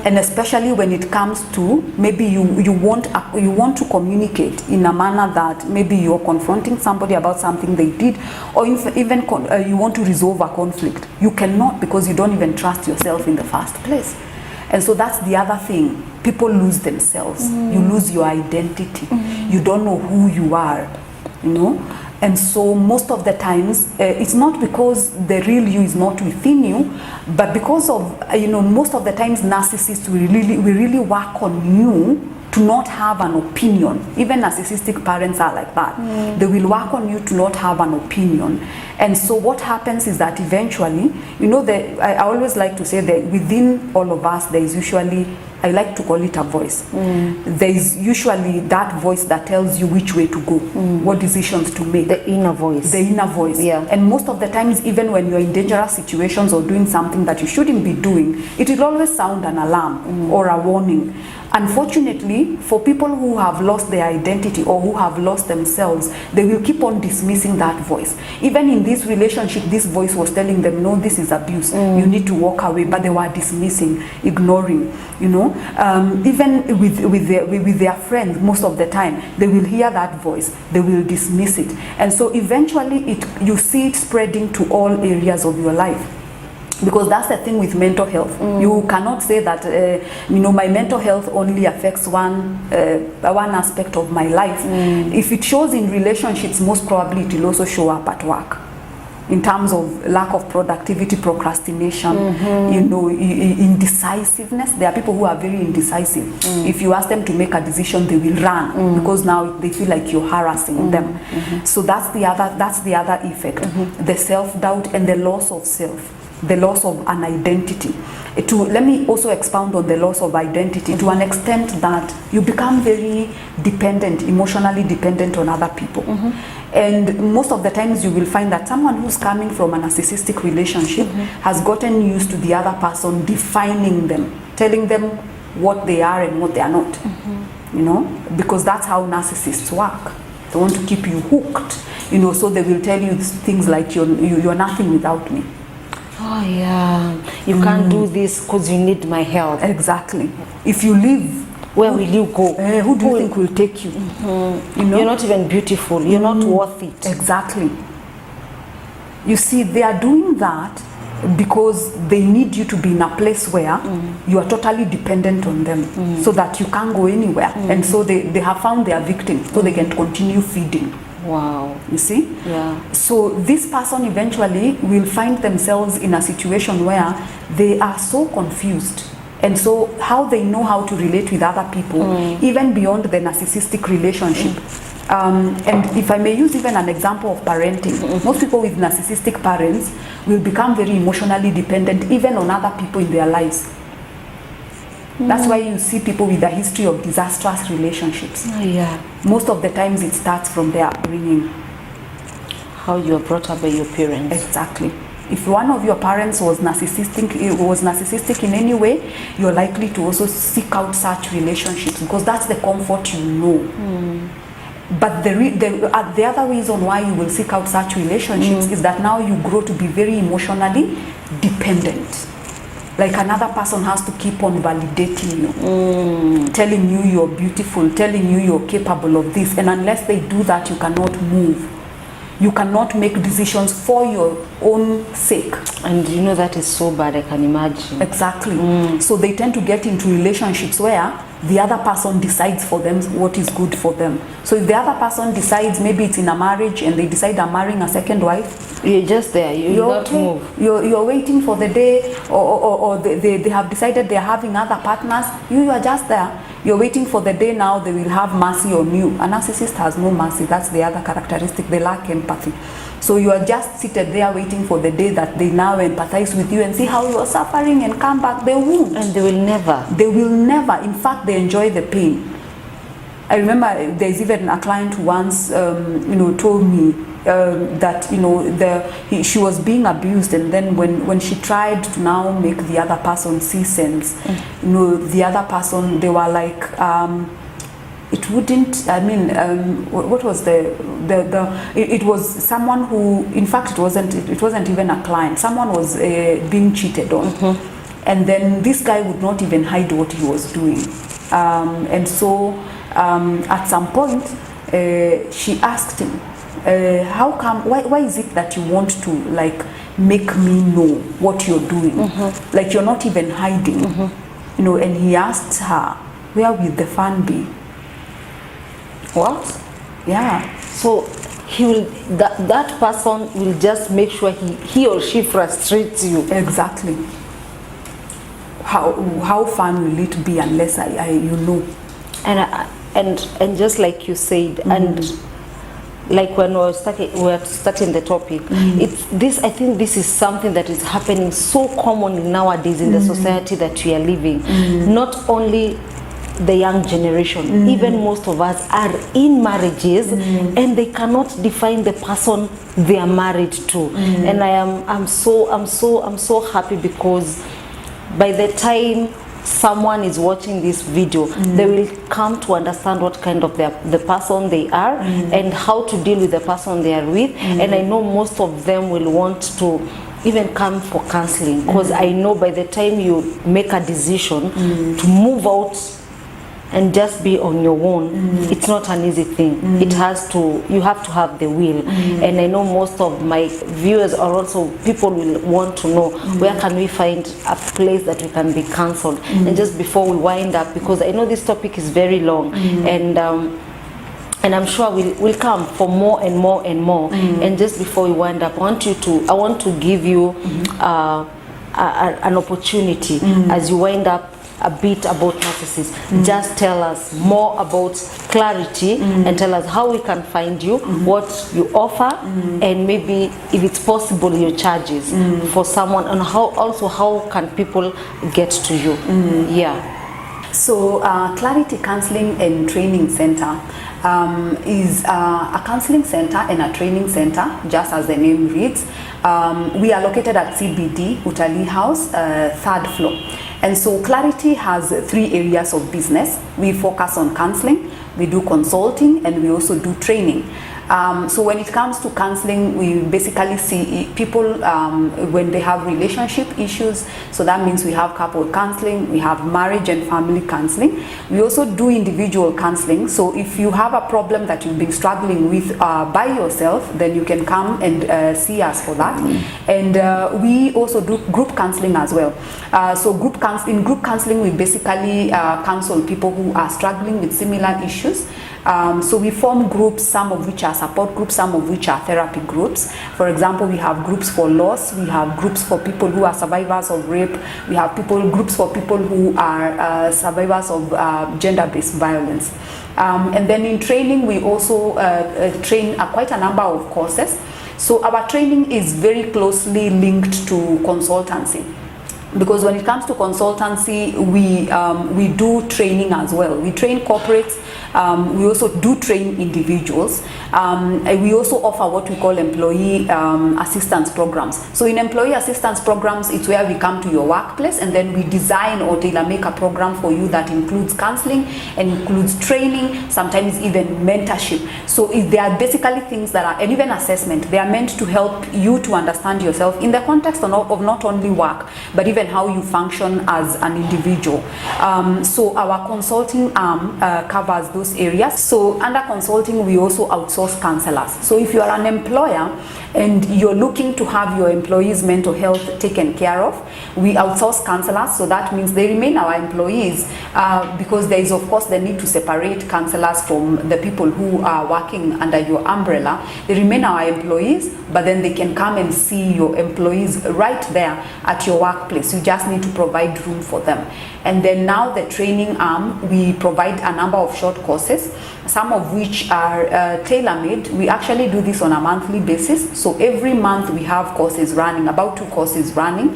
And especially when it comes to maybe you want to communicate in a manner that maybe you're confronting somebody about something they did, or even you want to resolve a conflict. You cannot, because you don't even trust yourself in the first place. And so that's the other thing. People lose themselves. You lose your identity. You don't know who you are, you know. And so most of the times, it's not because the real you is not within you, but because of, you know, most of the times narcissists we really work on you to not have an opinion. Even narcissistic parents are like that. They will work on you to not have an opinion. And so what happens is that eventually, you know, I always like to say that within all of us, there is usually, I like to call it a voice. There is usually that voice that tells you which way to go, what decisions to make. The inner voice. The inner voice. Yeah. And most of the times, even when you're in dangerous situations or doing something that you shouldn't be doing, it will always sound an alarm or a warning. Unfortunately, for people who have lost their identity or who have lost themselves, they will keep on dismissing that voice. Even in this relationship, this voice was telling them, no, this is abuse. You need to walk away. But they were dismissing, ignoring, you know. Even with their friends, most of the time, they will hear that voice. They will dismiss it. And so eventually, you see it spreading to all areas of your life. Because that's the thing with mental health. You cannot say that, you know, my mental health only affects one aspect of my life. If it shows in relationships, most probably it will also show up at work. In terms of lack of productivity, procrastination, you know, indecisiveness. There are people who are very indecisive. If you ask them to make a decision, they will run because now they feel like you're harassing them. So that's the other effect. The self-doubt and the loss of self. The loss of an identity. Let me also expound on the loss of identity to an extent that you become very dependent, emotionally dependent on other people. And most of the times you will find that someone who's coming from a narcissistic relationship has gotten used to the other person defining them, telling them what they are and what they are not. You know, because that's how narcissists work. They want to keep you hooked, you know, so they will tell you things like you're nothing without me. Oh yeah, you can't do this because you need my help. Exactly. If you leave, where will you go? Who do you think will take you? You know? You're not even beautiful. You're not worth it. Exactly. You see, they are doing that because they need you to be in a place where you are totally dependent on them, so that you can't go anywhere. And so they have found their victim, so they can continue feeding. Wow. You see? Yeah. So this person eventually will find themselves in a situation where they are so confused. And so how they know how to relate with other people, even beyond the narcissistic relationship. And if I may use even an example of parenting, most people with narcissistic parents will become very emotionally dependent even on other people in their lives. That's why you see people with a history of disastrous relationships. Oh, yeah. Most of the times it starts from their upbringing. How you are brought up by your parents. Exactly. If one of your parents was narcissistic in any way, you're likely to also seek out such relationships because that's the comfort you know. But the other reason why you will seek out such relationships is that now you grow to be very emotionally dependent. Like another person has to keep on validating you, telling you you're beautiful, telling you you're capable of this. And unless they do that, you cannot move. You cannot make decisions for your own sake. And you know that is so bad, I can imagine. Exactly. So they tend to get into relationships where the other person decides for them what is good for them. So if the other person decides, maybe it's in a marriage and they decide I'm marrying a second wife, you're just there, you're not okay. Move. You're waiting for the day, or they have decided they're having other partners. You are just there. You're waiting for the day now they will have mercy on you. A narcissist has no mercy. That's the other characteristic. They lack empathy. So you are just seated there waiting for the day that they now empathize with you and see how you are suffering and come back. They won't. And they will never. They will never. In fact, they enjoy the pain. I remember there's even a client who once, told me that she was being abused, and then when she tried to now make the other person see sense, the other person, they were like, it wouldn't. I mean, what was it was someone who, in fact, it wasn't even a client. Someone was being cheated on. And then this guy would not even hide what he was doing. And so at some point, she asked him, how come, why is it that you want to like make me know what you're doing? Like you're not even hiding. You know, and he asked her, where will the fun be? What? Yeah. So he will, that person will just make sure he or she frustrates you. Exactly. How fun will it be unless you know? And just like you said, and like when we were starting the topic, it's this. I think this is something that is happening so commonly nowadays in the society that we are living. Not only the young generation, even most of us are in marriages and they cannot define the person they are married to. And I'm so happy because by the time someone is watching this video, they will come to understand what kind of the person they are and how to deal with the person they are with. And I know most of them will want to even come for counseling, because I know by the time you make a decision to move out and just be on your own, it's not an easy thing. It has to, you have to have the will. And I know most of my viewers are also, people will want to know where can we find a place that we can be counseled. And just before we wind up, because I know this topic is very long, and I'm sure we'll come for more and more and more. And just before we wind up, I want to give you an opportunity as you wind up a bit about narcissists. Just tell us more about Clarity and tell us how we can find you, what you offer, and maybe if it's possible your charges for someone, and how can people get to you. So Clarity Counseling and Training Center is a counseling center and a training center, just as the name reads. We are located at CBD, Utalii House, 3rd floor. And so Clarity has 3 areas of business. We focus on counseling, we do consulting, and we also do training. So when it comes to counseling, we basically see people when they have relationship issues. So that means we have couple counseling, we have marriage and family counseling. We also do individual counseling. So if you have a problem that you've been struggling with by yourself, then you can come and see us for that. And we also do group counseling as well. So in group counseling, we basically counsel people who are struggling with similar issues. So we form groups, some of which are support groups, some of which are therapy groups. For example, we have groups for loss, we have groups for people who are survivors of rape, we have groups for people who are survivors of gender-based violence. And then in training, we also train quite a number of courses. So our training is very closely linked to consultancy. Because when it comes to consultancy, we do training as well. We train corporates, we also do train individuals. And we also offer what we call employee assistance programs. So in employee assistance programs, it's where we come to your workplace and then we design or tailor make a program for you that includes counseling and includes training, sometimes even mentorship. So they are basically things that are, and even assessment, they are meant to help you to understand yourself in the context of not only work, but even how you function as an individual. So our consulting arm covers those areas. So under consulting, we also outsource counselors. So if you are an employer and you're looking to have your employees' mental health taken care of, we outsource counselors. So that means they remain our employees because there is of course the need to separate counselors from the people who are working under your umbrella. They remain our employees, but then they can come and see your employees right there at your workplace. You just need to provide room for them. And then now the training arm, we provide a number of short courses, some of which are tailor-made. We actually do this on a monthly basis. So every month we have courses running, about 2 courses running.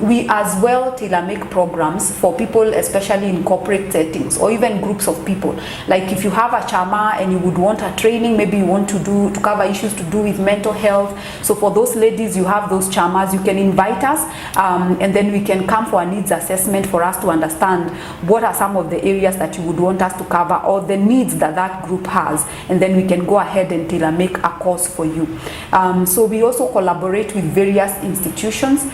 We as well tailor-make programs for people, especially in corporate settings or even groups of people. Like if you have a chama and you would want a training, maybe you want to cover issues to do with mental health. So for those ladies, you have those chamas, you can invite us and then we can come for a needs assessment for us to understand what are some of the areas that you would want us to cover or the needs needs that that group has, and then we can go ahead and tailor make a course for you. So we also collaborate with various institutions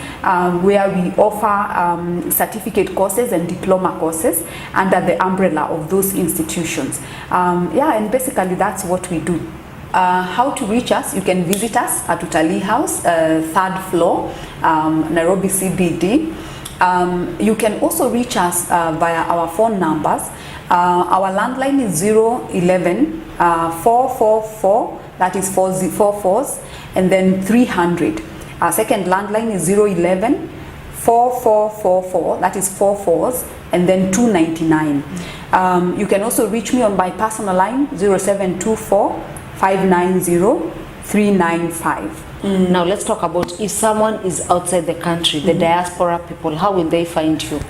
where we offer certificate courses and diploma courses under the umbrella of those institutions. Yeah, and basically that's what we do. How to reach us? You can visit us at Utalii House, 3rd floor, Nairobi CBD. You can also reach us via our phone numbers. Our landline is 011 444, that is 444s, and then 300. Our second landline is 011 4444, that is 44s, and then 299. You can also reach me on my personal line, 0724 590 395. Now let's talk about if someone is outside the country, the diaspora people, how will they find you?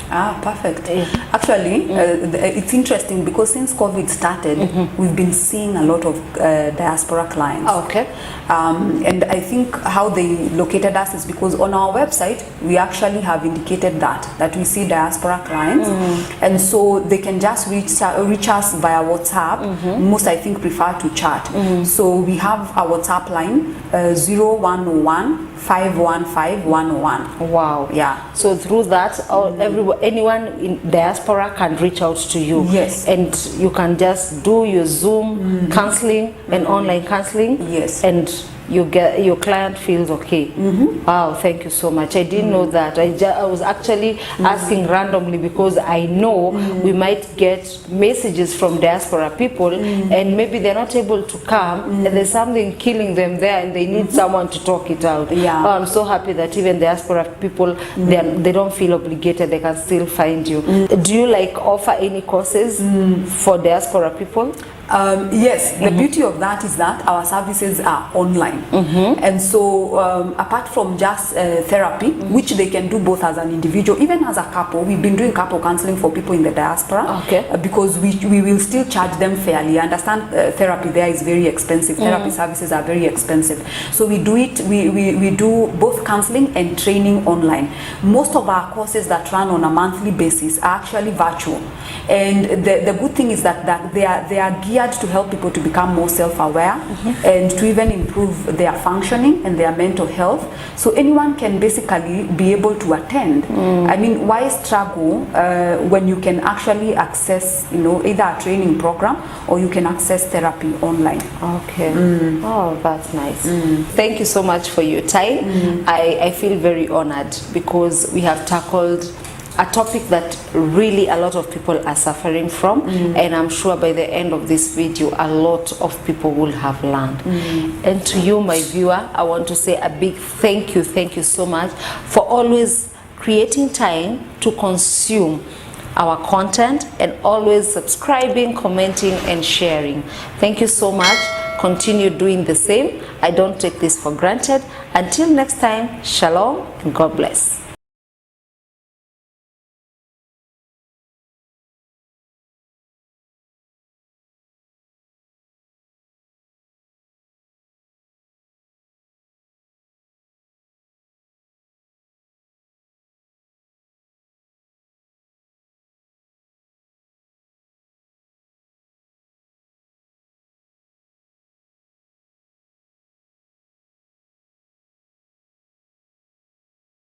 Perfect. Actually, it's interesting because since COVID started, we've been seeing a lot of diaspora clients. Okay. And I think how they located us is because on our website, we actually have indicated that we see diaspora clients. And so they can just reach us via WhatsApp. Most, I think, prefer to chat. So we have a WhatsApp line, 0101 515 101. Wow. Yeah. So through that, anyone in diaspora can reach out to you. Yes. And you can just do your Zoom counseling and online counseling. Yes. And you get your client feels okay. Wow, thank you so much. I didn't know that. I was actually asking randomly because I know we might get messages from diaspora people and maybe they're not able to come and there's something killing them there and they need someone to talk it out. Yeah. Oh, I'm so happy that even diaspora people, they don't feel obligated, they can still find you. Do you like offer any courses for diaspora people? Yes, the beauty of that is that our services are online. And so apart from just therapy, which they can do both as an individual, even as a couple, we've been doing couple counseling for people in the diaspora. Okay. Because we will still charge them fairly. I understand therapy there is very expensive. Therapy services are very expensive. So we do it, we do both counseling and training online. Most of our courses that run on a monthly basis are actually virtual. And the good thing is that they are geared to help people to become more self-aware and to even improve their functioning and their mental health. So anyone can basically be able to attend. I mean, why struggle when you can actually access, either a training program or you can access therapy online. Okay. Oh, that's nice. Thank you so much for your time. I feel very honored because we have tackled a topic that really a lot of people are suffering from, and I'm sure by the end of this video a lot of people will have learned. And to you, my viewer, I want to say a big thank you so much for always creating time to consume our content and always subscribing, commenting and sharing. Thank you so much. Continue doing the same. I don't take this for granted. Until next time, shalom and God bless.